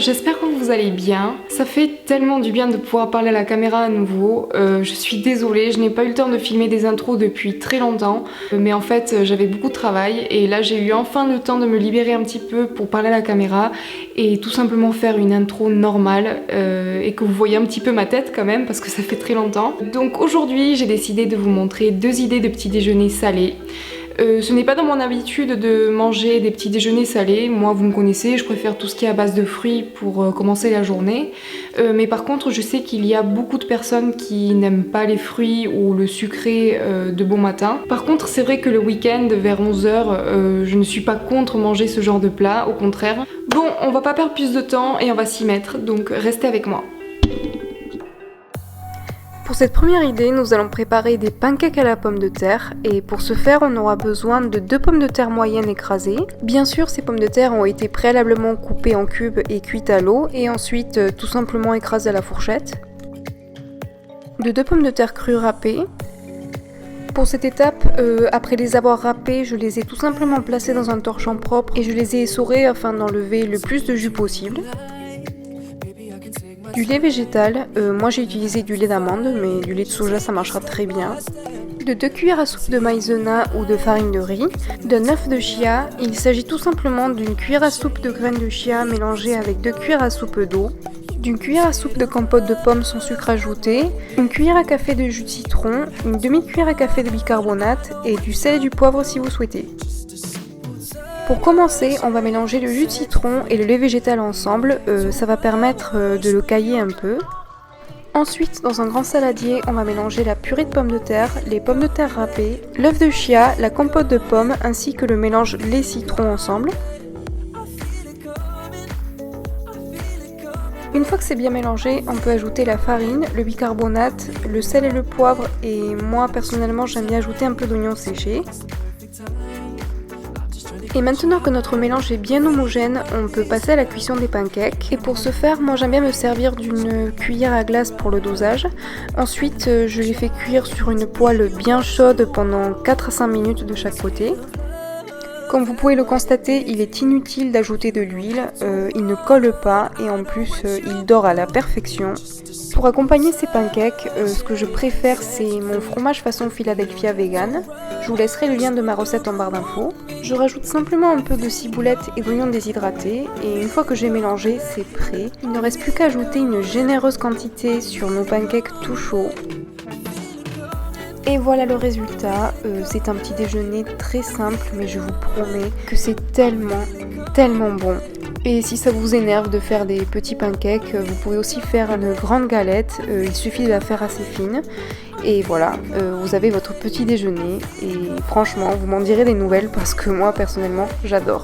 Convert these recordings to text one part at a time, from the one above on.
j'espère que vous allez bien. Ça fait tellement du bien de pouvoir parler à la caméra à nouveau. Je suis désolée, je n'ai pas eu le temps de filmer des intros depuis très longtemps. Mais en fait, j'avais beaucoup de travail et là j'ai eu enfin le temps de me libérer un petit peu pour parler à la caméra et tout simplement faire une intro normale et que vous voyez un petit peu ma tête quand même parce que ça fait très longtemps. Donc aujourd'hui, j'ai décidé de vous montrer 2 idées de petits déjeuners salés. Ce n'est pas dans mon habitude de manger des petits déjeuners salés. Moi, vous me connaissez, je préfère tout ce qui est à base de fruits pour commencer la journée. Mais par contre, je sais qu'il y a beaucoup de personnes qui n'aiment pas les fruits ou le sucré de bon matin. Par contre, c'est vrai que le week-end, vers 11h, je ne suis pas contre manger ce genre de plat, au contraire. Bon, on va pas perdre plus de temps et on va s'y mettre, donc restez avec moi. Pour cette première idée, nous allons préparer des pancakes à la pomme de terre et pour ce faire, on aura besoin de 2 pommes de terre moyennes écrasées. Bien sûr, ces pommes de terre ont été préalablement coupées en cubes et cuites à l'eau et ensuite tout simplement écrasées à la fourchette. De 2 pommes de terre crues râpées. Pour cette étape, après les avoir râpées, je les ai tout simplement placées dans un torchon propre et je les ai essorées afin d'enlever le plus de jus possible. Du lait végétal, moi j'ai utilisé du lait d'amande, mais du lait de soja ça marchera très bien. De 2 cuillères à soupe de maïzena ou de farine de riz. D'un œuf de chia, il s'agit tout simplement d'une cuillère à soupe de graines de chia mélangées avec 2 cuillères à soupe d'eau. D'une cuillère à soupe de compote de pommes sans sucre ajouté, une cuillère à café de jus de citron, une demi-cuillère à café de bicarbonate et du sel et du poivre si vous souhaitez. Pour commencer, on va mélanger le jus de citron et le lait végétal ensemble, ça va permettre de le cailler un peu. Ensuite, dans un grand saladier, on va mélanger la purée de pommes de terre, les pommes de terre râpées, l'œuf de chia, la compote de pommes ainsi que le mélange lait-citron ensemble. Une fois que c'est bien mélangé, on peut ajouter la farine, le bicarbonate, le sel et le poivre et moi personnellement j'aime bien ajouter un peu d'oignon séché. Et maintenant que notre mélange est bien homogène, on peut passer à la cuisson des pancakes. Et pour ce faire, moi j'aime bien me servir d'une cuillère à glace pour le dosage. Ensuite, je les fais cuire sur une poêle bien chaude pendant 4 à 5 minutes de chaque côté. Comme vous pouvez le constater, il est inutile d'ajouter de l'huile, il ne colle pas et en plus il dore à la perfection. Pour accompagner ces pancakes, ce que je préfère c'est mon fromage façon Philadelphia vegan. Je vous laisserai le lien de ma recette en barre d'infos. Je rajoute simplement un peu de ciboulette et d'oignons déshydratés et une fois que j'ai mélangé, c'est prêt. Il ne reste plus qu'à ajouter une généreuse quantité sur nos pancakes tout chauds. Et voilà le résultat, c'est un petit déjeuner très simple mais je vous promets que c'est tellement bon. Et si ça vous énerve de faire des petits pancakes, vous pouvez aussi faire une grande galette, il suffit de la faire assez fine. Et voilà, vous avez votre petit déjeuner et franchement vous m'en direz des nouvelles parce que moi personnellement j'adore.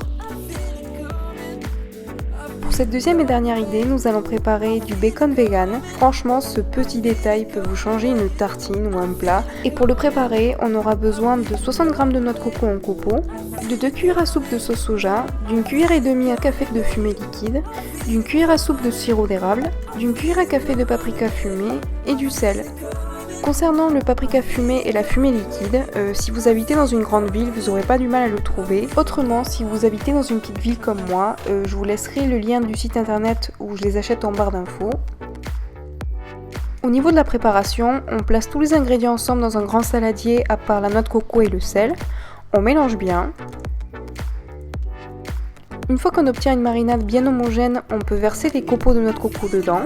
Pour cette deuxième et dernière idée, nous allons préparer du bacon vegan. Franchement, ce petit détail peut vous changer une tartine ou un plat. Et pour le préparer, on aura besoin de 60 g de noix de coco en copeaux, de 2 cuillères à soupe de sauce soja, d'une cuillère et demie à café de fumée liquide, d'une cuillère à soupe de sirop d'érable, d'une cuillère à café de paprika fumée et du sel. Concernant le paprika fumé et la fumée liquide, si vous habitez dans une grande ville, vous n'aurez pas du mal à le trouver. Autrement, si vous habitez dans une petite ville comme moi, je vous laisserai le lien du site internet où je les achète en barre d'infos. Au niveau de la préparation, on place tous les ingrédients ensemble dans un grand saladier à part la noix de coco et le sel. On mélange bien. Une fois qu'on obtient une marinade bien homogène, on peut verser les copeaux de noix de coco dedans.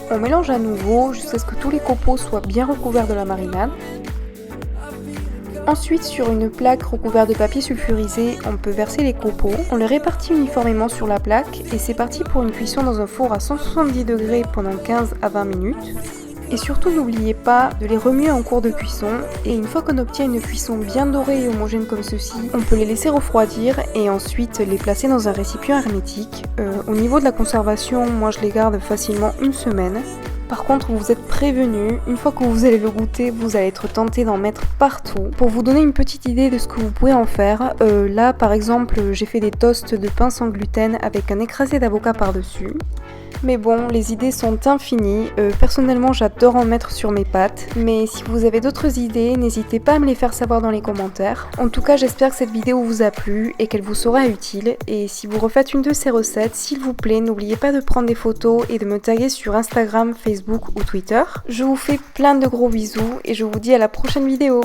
On mélange à nouveau jusqu'à ce que tous les copeaux soient bien recouverts de la marinade. Ensuite, sur une plaque recouverte de papier sulfurisé, on peut verser les copeaux. On les répartit uniformément sur la plaque et c'est parti pour une cuisson dans un four à 170 degrés pendant 15 à 20 minutes. Et surtout n'oubliez pas de les remuer en cours de cuisson et une fois qu'on obtient une cuisson bien dorée et homogène comme ceci, on peut les laisser refroidir et ensuite les placer dans un récipient hermétique. Au niveau de la conservation, moi je les garde facilement 1 semaine. Par contre, vous êtes prévenus, une fois que vous allez le goûter, vous allez être tenté d'en mettre partout. Pour vous donner une petite idée de ce que vous pouvez en faire, là par exemple j'ai fait des toasts de pain sans gluten avec un écrasé d'avocat par-dessus. Mais bon, les idées sont infinies. Personnellement, j'adore en mettre sur mes pâtes. Mais si vous avez d'autres idées, n'hésitez pas à me les faire savoir dans les commentaires. En tout cas, j'espère que cette vidéo vous a plu et qu'elle vous sera utile. Et si vous refaites une de ces recettes, s'il vous plaît, n'oubliez pas de prendre des photos et de me taguer sur Instagram, Facebook ou Twitter. Je vous fais plein de gros bisous et je vous dis à la prochaine vidéo.